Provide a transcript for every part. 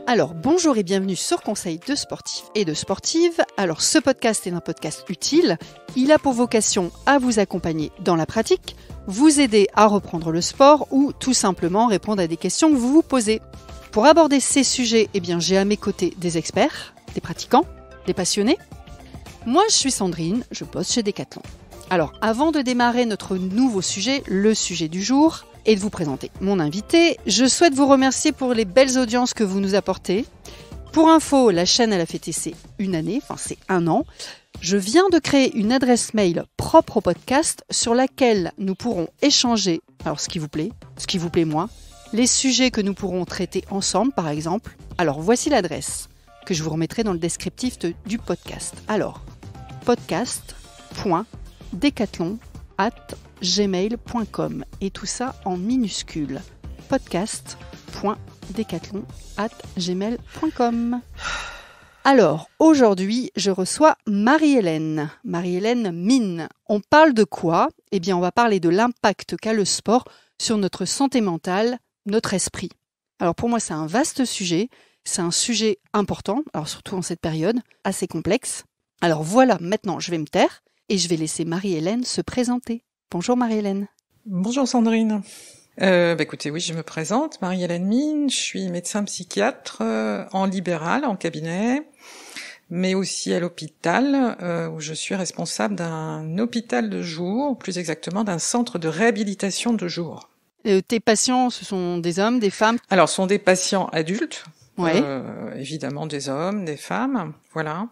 Alors, bonjour et bienvenue sur Conseil de sportifs et de sportives. Alors, ce podcast est un podcast utile. Il a pour vocation à vous accompagner dans la pratique, vous aider à reprendre le sport ou tout simplement répondre à des questions que vous vous posez. Pour aborder ces sujets, j'ai à mes côtés des experts, des pratiquants, des passionnés. Moi, je suis Sandrine, je bosse chez Decathlon. Alors, avant de démarrer notre nouveau sujet, le sujet du jour, et de vous présenter mon invité, je souhaite vous remercier pour les belles audiences que vous nous apportez. Pour info, la chaîne elle a fêté ses c'est 1 an. Je viens de créer une adresse mail propre au podcast sur laquelle nous pourrons échanger, alors ce qui vous plaît moins, les sujets que nous pourrons traiter ensemble par exemple. Alors voici l'adresse que je vous remettrai dans le descriptif du podcast. Alors, podcast.decathlon@gmail.com et tout ça en minuscule. podcast.decathlon@gmail.com. Alors, aujourd'hui, je reçois Marie-Hélène Mine. On parle de quoi ? On va parler de l'impact qu'a le sport sur notre santé mentale, notre esprit. Alors pour moi, c'est un vaste sujet, c'est un sujet important, alors surtout en cette période, assez complexe. Alors voilà, maintenant je vais me taire et je vais laisser Marie-Hélène se présenter. Bonjour Marie-Hélène. Bonjour Sandrine. Écoutez, oui, je me présente, Marie-Hélène Mine, je suis médecin psychiatre en libéral, en cabinet, mais aussi à l'hôpital, où je suis responsable d'un hôpital de jour, plus exactement d'un centre de réhabilitation de jour. Tes patients, ce sont des hommes, des femmes ? Alors, ce sont des patients adultes, ouais. Évidemment des hommes, des femmes, voilà.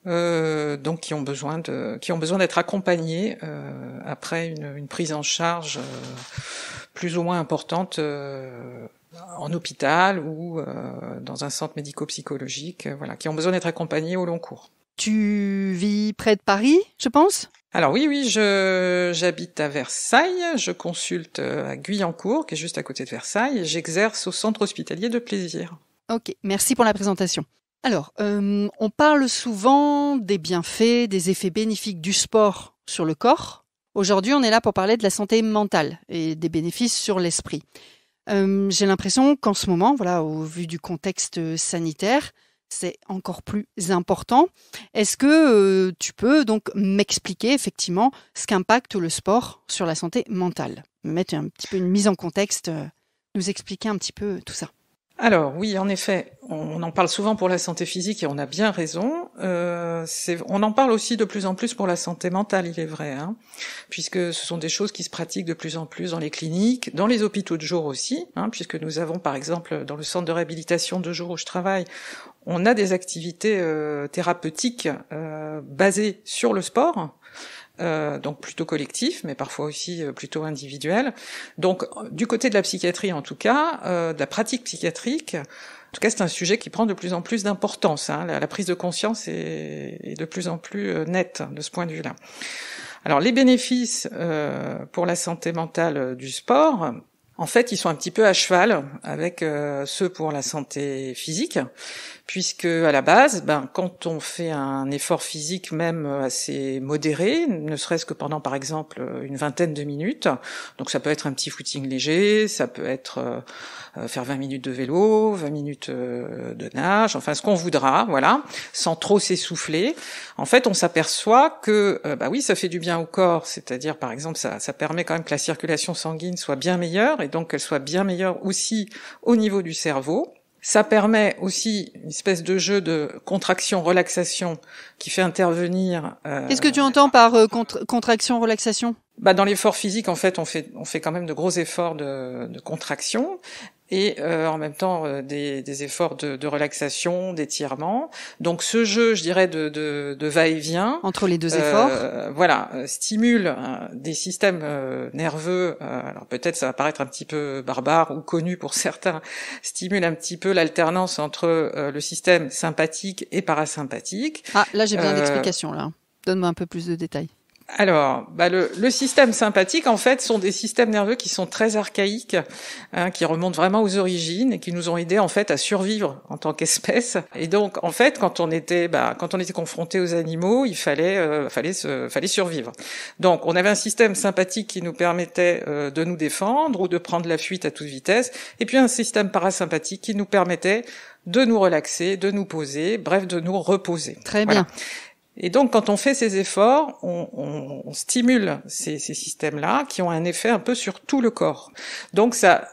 Donc qui ont besoin d'être accompagnés après une prise en charge plus ou moins importante en hôpital ou dans un centre médico-psychologique, qui ont besoin d'être accompagnés au long cours. Tu vis près de Paris, je pense ? Alors oui, j'habite à Versailles, je consulte à Guyancourt, qui est juste à côté de Versailles, et j'exerce au centre hospitalier de Plaisir. Ok, merci pour la présentation. Alors, on parle souvent des bienfaits, des effets bénéfiques du sport sur le corps. Aujourd'hui, on est là pour parler de la santé mentale et des bénéfices sur l'esprit. J'ai l'impression qu'en ce moment, au vu du contexte sanitaire, c'est encore plus important. Est-ce que tu peux donc m'expliquer effectivement ce qu'impacte le sport sur la santé mentale ? Me mettre un petit peu une mise en contexte, nous expliquer un petit peu tout ça. Alors oui, en effet, on en parle souvent pour la santé physique et on a bien raison. On en parle aussi de plus en plus pour la santé mentale, il est vrai, puisque ce sont des choses qui se pratiquent de plus en plus dans les cliniques, dans les hôpitaux de jour aussi, puisque nous avons par exemple dans le centre de réhabilitation de jour où je travaille, on a des activités thérapeutiques basées sur le sport. Donc plutôt collectif, mais parfois aussi plutôt individuel. Donc du côté de la psychiatrie en tout cas, de la pratique psychiatrique, en tout cas c'est un sujet qui prend de plus en plus d'importance. La prise de conscience est de plus en plus nette de ce point de vue-là. Alors les bénéfices pour la santé mentale du sport, en fait ils sont un petit peu à cheval avec ceux pour la santé physique. Puisque à la base, quand on fait un effort physique même assez modéré, ne serait-ce que pendant par exemple une vingtaine de minutes, donc ça peut être un petit footing léger, ça peut être faire 20 minutes de vélo, 20 minutes de nage, enfin ce qu'on voudra, sans trop s'essouffler. En fait, on s'aperçoit que oui, ça fait du bien au corps, c'est-à-dire par exemple ça permet quand même que la circulation sanguine soit bien meilleure et donc qu'elle soit bien meilleure aussi au niveau du cerveau. Ça permet aussi une espèce de jeu de contraction-relaxation qui fait intervenir... Qu'est-ce que tu entends par contraction-relaxation ? Dans l'effort physique, en fait, on fait quand même de gros efforts de contraction et en même temps des efforts de relaxation, d'étirement. Donc ce jeu, je dirais, de va-et-vient entre les deux efforts, stimule des systèmes nerveux. Alors peut-être ça va paraître un petit peu barbare ou connu pour certains, stimule un petit peu l'alternance entre le système sympathique et parasympathique. Ah, là j'ai besoin d'explications là. Donne-moi un peu plus de détails. Alors, le système sympathique, en fait, sont des systèmes nerveux qui sont très archaïques, qui remontent vraiment aux origines et qui nous ont aidés, en fait, à survivre en tant qu'espèce. Et donc, en fait, quand on était confronté aux animaux, il fallait survivre. Donc, on avait un système sympathique qui nous permettait de nous défendre ou de prendre la fuite à toute vitesse, et puis un système parasympathique qui nous permettait de nous relaxer, de nous poser, bref, de nous reposer. Très bien. Et donc, quand on fait ces efforts, on stimule ces systèmes-là qui ont un effet un peu sur tout le corps. Donc, ça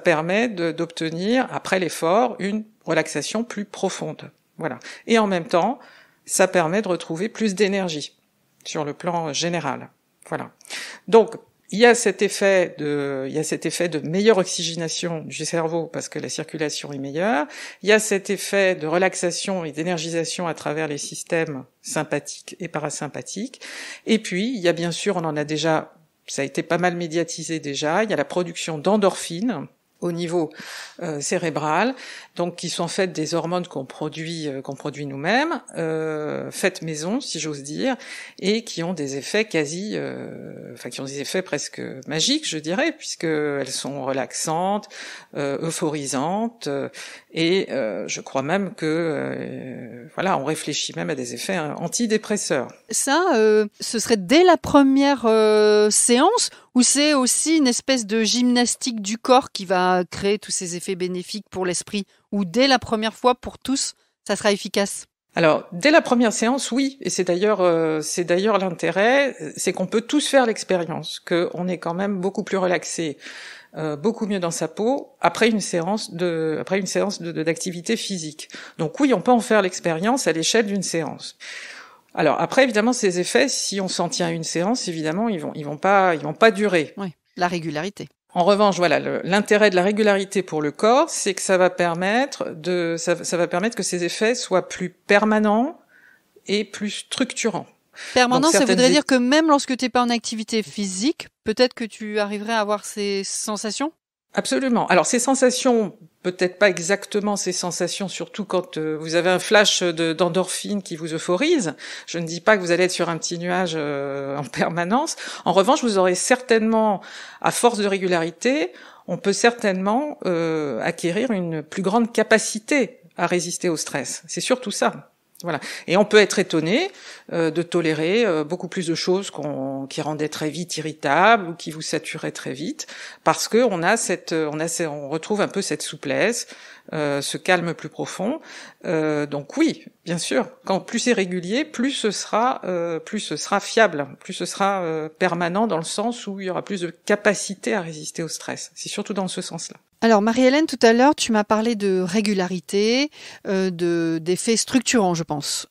permet d'obtenir, après l'effort, une relaxation plus profonde. Voilà. Et en même temps, ça permet de retrouver plus d'énergie sur le plan général. Voilà. Donc, il y a cet effet de meilleure oxygénation du cerveau parce que la circulation est meilleure. Il y a cet effet de relaxation et d'énergisation à travers les systèmes sympathiques et parasympathiques. Et puis, il y a bien sûr, ça a été pas mal médiatisé déjà, il y a la production d'endorphines au niveau cérébral, donc qui sont faites des hormones qu'on produit nous-mêmes, faites maison si j'ose dire, et qui ont des effets qui ont des effets presque magiques, je dirais, puisque elles sont relaxantes, euphorisantes, et je crois même que on réfléchit même à des effets antidépresseurs. Ça, ce serait dès la première séance, ou c'est aussi une espèce de gymnastique du corps qui va créer tous ces effets bénéfiques pour l'esprit, ou dès la première fois pour tous, ça sera efficace? Alors, dès la première séance, oui, et c'est d'ailleurs l'intérêt, c'est qu'on peut tous faire l'expérience, qu'on est quand même beaucoup plus relaxé, beaucoup mieux dans sa peau après une séance d'activité physique. Donc oui, on peut en faire l'expérience à l'échelle d'une séance. Alors après, évidemment, ces effets, si on s'en tient à une séance, évidemment, ils vont pas durer. Oui, la régularité. En revanche, l'intérêt de la régularité pour le corps, c'est que ça va permettre que ces effets soient plus permanents et plus structurants. Permanent, ça voudrait dire que même lorsque tu n'es pas en activité physique, peut-être que tu arriverais à avoir ces sensations? Absolument. Alors ces sensations, peut-être pas exactement ces sensations, surtout quand vous avez un flash d'endorphine qui vous euphorise. Je ne dis pas que vous allez être sur un petit nuage en permanence. En revanche, vous aurez certainement, à force de régularité, on peut certainement acquérir une plus grande capacité à résister au stress. C'est surtout ça. Voilà. Et on peut être étonné de tolérer beaucoup plus de choses qui rendaient très vite irritable ou qui vous saturaient très vite, parce que on retrouve un peu cette souplesse, ce calme plus profond. Donc oui, bien sûr, quand plus c'est régulier, plus ce sera fiable, plus ce sera permanent dans le sens où il y aura plus de capacité à résister au stress. C'est surtout dans ce sens-là. Alors Marie-Hélène, tout à l'heure, tu m'as parlé de régularité, d'effets structurants, je pense.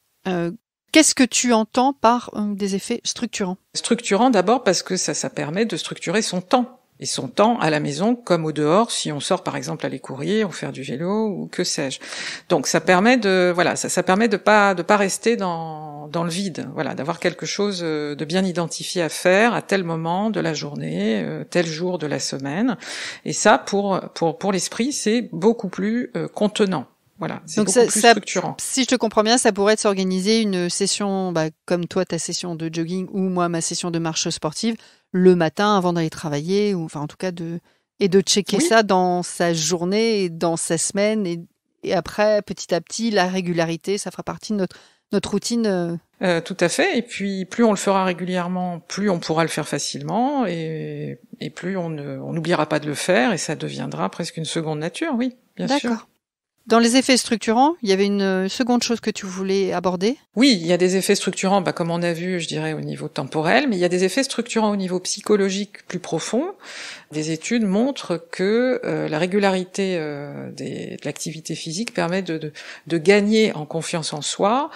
Qu'est-ce que tu entends par des effets structurants? Structurant d'abord parce que ça permet de structurer son temps. Et son temps à la maison comme au dehors, si on sort par exemple aller courir ou faire du vélo ou que sais-je. Donc ça permet ça permet de pas rester dans le vide, d'avoir quelque chose de bien identifié à faire à tel moment de la journée, tel jour de la semaine. Et ça pour l'esprit, c'est beaucoup plus contenant. Voilà, c'est beaucoup plus structurant. Si je te comprends bien, ça pourrait être s'organiser une session, comme toi ta session de jogging ou moi ma session de marche sportive, le matin avant d'aller travailler, ou enfin en tout cas de checker ça dans sa journée et dans sa semaine, et après petit à petit la régularité, ça fera partie de notre routine. Tout à fait, et puis plus on le fera régulièrement, plus on pourra le faire facilement, et plus on n'oubliera pas de le faire, et ça deviendra presque une seconde nature, oui, bien sûr. D'accord. Dans les effets structurants, il y avait une seconde chose que tu voulais aborder? Oui, il y a des effets structurants, comme on a vu, je dirais, au niveau temporel, mais il y a des effets structurants au niveau psychologique plus profond. Des études montrent que la régularité de l'activité physique permet de gagner en confiance en soi,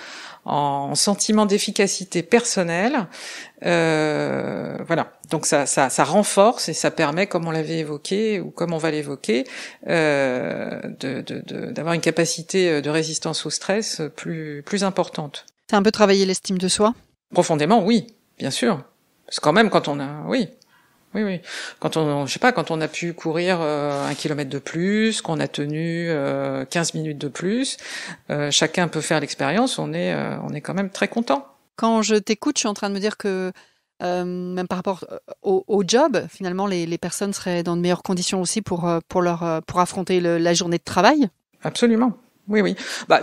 en sentiment d'efficacité personnelle. Donc ça renforce et ça permet, comme on l'avait évoqué ou comme on va l'évoquer, d'avoir une capacité de résistance au stress plus importante. C'est un peu travailler l'estime de soi? Profondément, oui, bien sûr. Parce que quand même, quand on a, oui. Quand on a pu courir 1 kilomètre de plus, qu'on a tenu 15 minutes de plus, chacun peut faire l'expérience, on est quand même très content. Quand je t'écoute, je suis en train de me dire que même par rapport au job, finalement, les personnes seraient dans de meilleures conditions aussi pour affronter la journée de travail. Absolument. Oui, oui. Oui,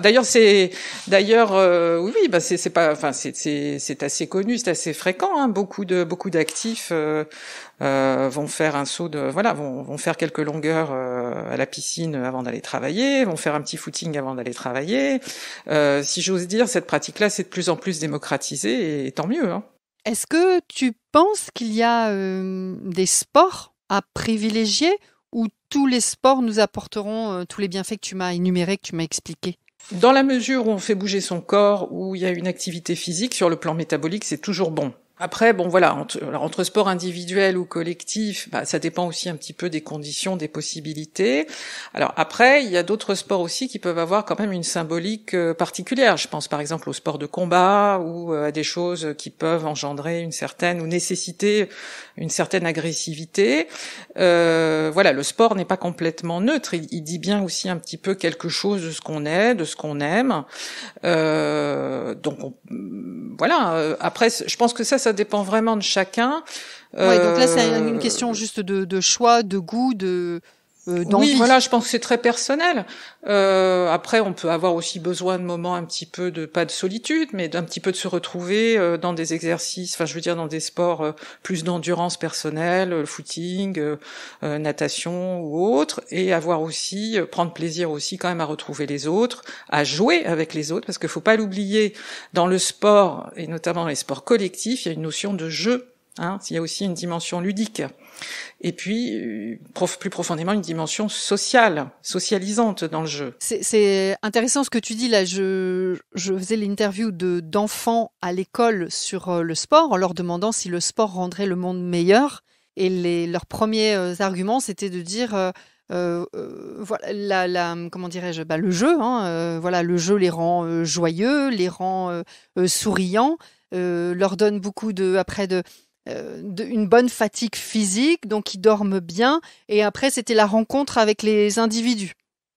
c'est pas, enfin, c'est assez connu, c'est assez fréquent, hein. Beaucoup d'actifs vont faire un saut vont faire quelques longueurs à la piscine avant d'aller travailler, vont faire un petit footing avant d'aller travailler. Si j'ose dire, cette pratique-là, c'est de plus en plus démocratisé et tant mieux, hein. Est-ce que tu penses qu'il y a des sports à privilégier ou tous les sports nous apporteront tous les bienfaits que tu m'as énumérés, que tu m'as expliqués? Dans la mesure où on fait bouger son corps, où il y a une activité physique, sur le plan métabolique, c'est toujours bon. Après, bon voilà, entre sport individuel ou collectif, ça dépend aussi un petit peu des conditions, des possibilités. Alors après, il y a d'autres sports aussi qui peuvent avoir quand même une symbolique particulière. Je pense par exemple au sport de combat ou à des choses qui peuvent engendrer une certaine ou nécessiter une certaine agressivité. Voilà, le sport n'est pas complètement neutre. Il dit bien aussi un petit peu quelque chose de ce qu'on est, de ce qu'on aime. Voilà. Après, je pense que ça dépend vraiment de chacun. Oui, donc là, c'est une question juste de choix, de goût, d'envie. Oui, voilà, je pense que c'est très personnel. Après, on peut avoir aussi besoin de moments un petit peu pas de solitude, mais d'un petit peu de se retrouver dans des exercices, enfin, je veux dire, dans des sports plus d'endurance personnelle, le footing, natation ou autre, et prendre plaisir aussi quand même à retrouver les autres, à jouer avec les autres, parce qu'il faut pas l'oublier, dans le sport, et notamment les sports collectifs, il y a une notion de jeu, hein, il y a aussi une dimension ludique. Et puis, plus profondément, une dimension socialisante dans le jeu. C'est intéressant ce que tu dis là. Je faisais l'interview d'enfants à l'école sur le sport en leur demandant si le sport rendrait le monde meilleur. Et leurs premiers arguments, c'était de dire voilà, comment dirais-je, le jeu. Voilà, le jeu les rend joyeux, les rend souriants, leur donne beaucoup une bonne fatigue physique, donc ils dorment bien. Et après, c'était la rencontre avec les individus.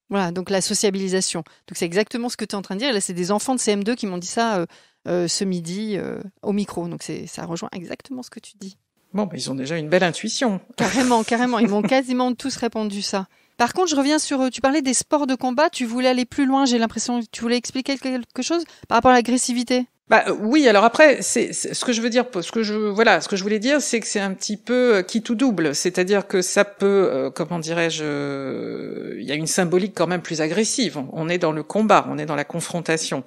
Voilà, donc la sociabilisation. Donc c'est exactement ce que tu es en train de dire. Et là, c'est des enfants de CM2 qui m'ont dit ça ce midi au micro. Donc ça rejoint exactement ce que tu dis. Bon, ils ont déjà une belle intuition. Carrément. Ils m'ont quasiment tous répondu ça. Par contre, je reviens sur... Tu parlais des sports de combat. Tu voulais aller plus loin, j'ai l'impression. Tu voulais expliquer quelque chose par rapport à l'agressivité? Oui, alors après, c'est ce que je veux dire, ce que je voulais dire, c'est que c'est un petit peu qui tout double, c'est-à-dire que ça peut, comment dirais-je, il y a une symbolique quand même plus agressive. On est dans le combat, on est dans la confrontation.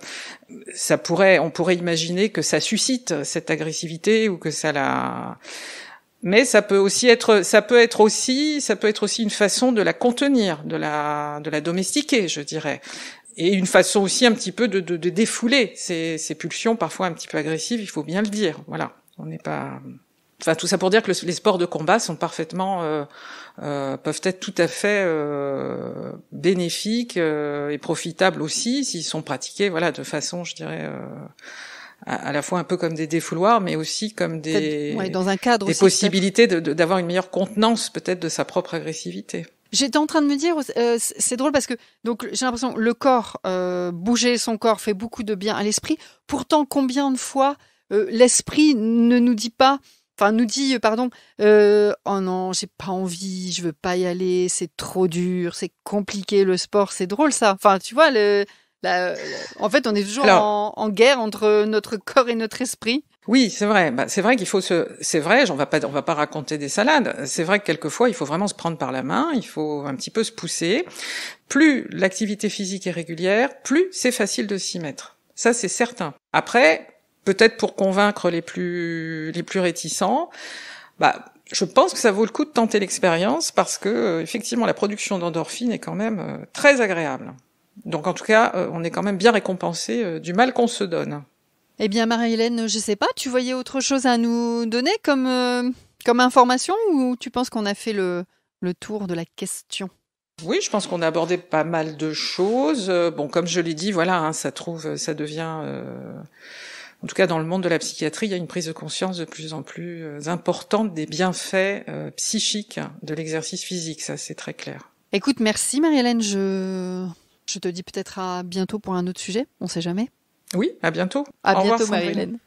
On pourrait imaginer que ça suscite cette agressivité ou que mais ça peut être aussi une façon de la contenir, de la domestiquer, je dirais. Et une façon aussi un petit peu de défouler ces pulsions parfois un petit peu agressives, il faut bien le dire. Voilà, on n'est pas. Enfin, tout ça pour dire que les sports de combat sont parfaitement peuvent être tout à fait bénéfiques et profitables aussi s'ils sont pratiqués, voilà, de façon, je dirais. À la fois un peu comme des défouloirs, mais aussi comme dans un cadre des aussi, possibilités d'avoir une meilleure contenance peut-être de sa propre agressivité. J'étais en train de me dire, c'est drôle parce que donc j'ai l'impression que le corps, bouger son corps fait beaucoup de bien à l'esprit. Pourtant, combien de fois l'esprit ne nous dit pas, enfin nous dit, pardon, oh non, j'ai pas envie, je veux pas y aller, c'est trop dur, c'est compliqué le sport, c'est drôle ça. Enfin, tu vois, en fait, on est toujours en guerre entre notre corps et notre esprit. Oui, c'est vrai. C'est vrai qu'il faut c'est vrai, on va pas raconter des salades. C'est vrai que quelquefois, il faut vraiment se prendre par la main, il faut un petit peu se pousser. Plus l'activité physique est régulière, plus c'est facile de s'y mettre. Ça, c'est certain. Après, peut-être pour convaincre les plus réticents, je pense que ça vaut le coup de tenter l'expérience parce que, effectivement, la production d'endorphines est quand même très agréable. Donc, en tout cas, on est quand même bien récompensé du mal qu'on se donne. Eh bien, Marie-Hélène, je sais pas, tu voyais autre chose à nous donner comme information ou tu penses qu'on a fait le tour de la question? Oui, je pense qu'on a abordé pas mal de choses. Bon, comme je l'ai dit, voilà, ça devient... en tout cas, dans le monde de la psychiatrie, il y a une prise de conscience de plus en plus importante des bienfaits psychiques de l'exercice physique, ça c'est très clair. Écoute, merci Marie-Hélène, je te dis peut-être à bientôt pour un autre sujet, on sait jamais. Oui, à bientôt. À bientôt Marie-Hélène.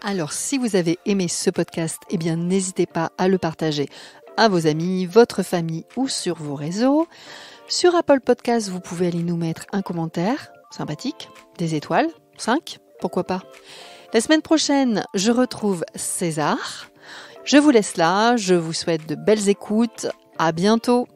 Alors, si vous avez aimé ce podcast, eh bien, n'hésitez pas à le partager à vos amis, votre famille ou sur vos réseaux. Sur Apple Podcast, vous pouvez aller nous mettre un commentaire sympathique, des étoiles, 5, pourquoi pas. La semaine prochaine, je retrouve César. Je vous laisse là, je vous souhaite de belles écoutes. À bientôt.